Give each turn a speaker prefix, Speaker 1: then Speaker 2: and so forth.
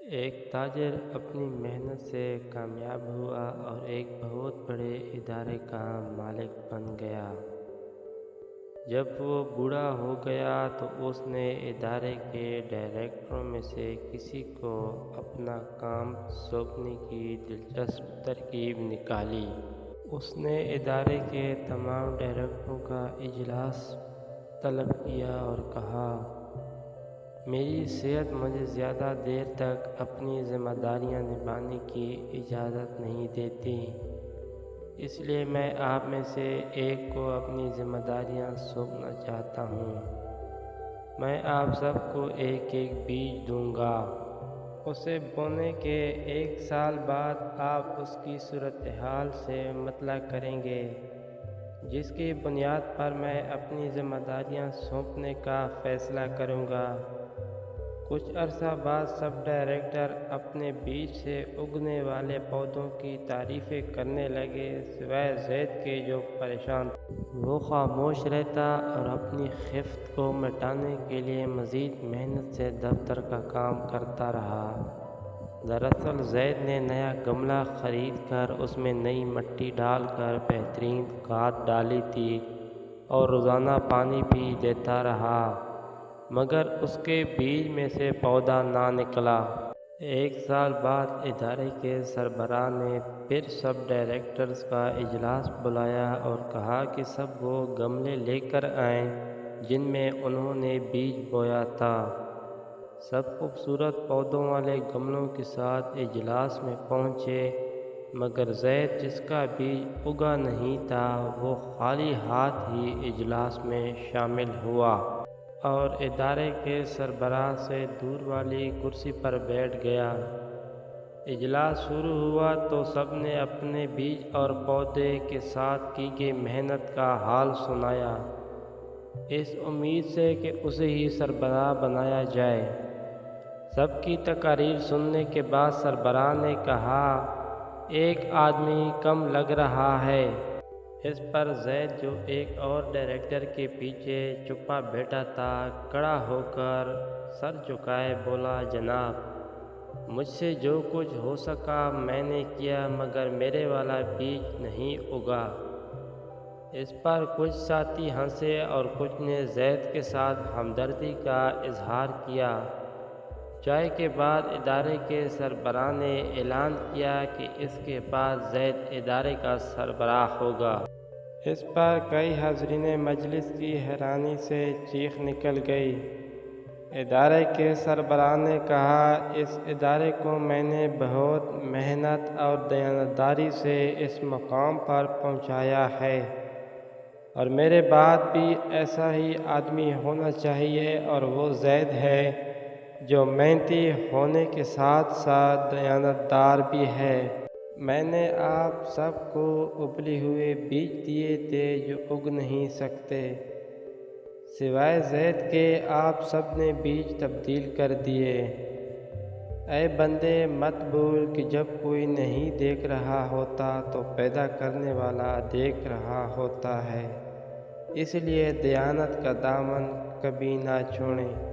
Speaker 1: ایک تاجر اپنی محنت سے کامیاب ہوا اور ایک بہت بڑے ادارے کا مالک بن گیا۔ جب وہ بوڑھا ہو گیا تو اس نے ادارے کے ڈائریکٹروں میں سے کسی کو اپنا کام سونپنے کی دلچسپ ترکیب نکالی۔ اس نے ادارے کے تمام ڈائریکٹروں کا اجلاس طلب کیا اور کہا، میری صحت مجھے زیادہ دیر تک اپنی ذمہ داریاں نبھانے کی اجازت نہیں دیتی، اس لیے میں آپ میں سے ایک کو اپنی ذمہ داریاں سونپنا چاہتا ہوں۔ میں آپ سب کو ایک ایک بیج دوں گا۔ اسے بونے کے 1 سال بعد آپ اس کی صورتحال سے مطلع کریں گے، جس کی بنیاد پر میں اپنی ذمہ داریاں سونپنے کا فیصلہ کروں گا۔ کچھ عرصہ بعد سب ڈائریکٹر اپنے بیج سے اگنے والے پودوں کی تعریفیں کرنے لگے، سوائے زید کے جو پریشان تھا۔ وہ خاموش رہتا اور اپنی خفت کو مٹانے کے لیے مزید محنت سے دفتر کا کام کرتا رہا۔ دراصل زید نے نیا گملہ خرید کر اس میں نئی مٹی ڈال کر بہترین کھاد ڈالی تھی اور روزانہ پانی بھی دیتا رہا، مگر اس کے بیج میں سے پودا نہ نکلا۔ 1 سال بعد ادارے کے سربراہ نے پھر سب ڈائریکٹرز کا اجلاس بلایا اور کہا کہ سب وہ گملے لے کر آئیں جن میں انہوں نے بیج بویا تھا۔ سب خوبصورت پودوں والے گملوں کے ساتھ اجلاس میں پہنچے، مگر زید جس کا بیج اگا نہیں تھا وہ خالی ہاتھ ہی اجلاس میں شامل ہوا اور ادارے کے سربراہ سے دور والی کرسی پر بیٹھ گیا۔ اجلاس شروع ہوا تو سب نے اپنے بیج اور پودے کے ساتھ کی گئی محنت کا حال سنایا، اس امید سے کہ اسے ہی سربراہ بنایا جائے۔ سب کی تقاریر سننے کے بعد سربراہ نے کہا، ایک آدمی کم لگ رہا ہے۔ اس پر زید جو ایک اور ڈائریکٹر کے پیچھے چھپا بیٹھا تھا، کھڑا ہو کر سر جھکائے بولا، جناب، مجھ سے جو کچھ ہو سکا میں نے کیا، مگر میرے والا بیج نہیں اگا۔ اس پر کچھ ساتھی ہنسے اور کچھ نے زید کے ساتھ ہمدردی کا اظہار کیا۔ چائے کے بعد ادارے کے سربراہ نے اعلان کیا کہ اس کے بعد زید ادارے کا سربراہ ہوگا۔ اس پر کئی حاضرین مجلس کی حیرانی سے چیخ نکل گئی۔ ادارے کے سربراہ نے کہا، اس ادارے کو میں نے بہت محنت اور دیانتداری سے اس مقام پر پہنچایا ہے، اور میرے بعد بھی ایسا ہی آدمی ہونا چاہیے، اور وہ زید ہے جو محنتی ہونے کے ساتھ ساتھ دیانتدار بھی ہے۔ میں نے آپ سب کو ابلے ہوئے بیج دیے تھے جو اگ نہیں سکتے، سوائے زید کے آپ سب نے بیج تبدیل کر دیے۔ اے بندے، مت بھول کہ جب کوئی نہیں دیکھ رہا ہوتا تو پیدا کرنے والا دیکھ رہا ہوتا ہے، اس لیے دیانت کا دامن کبھی نہ چھوڑیں۔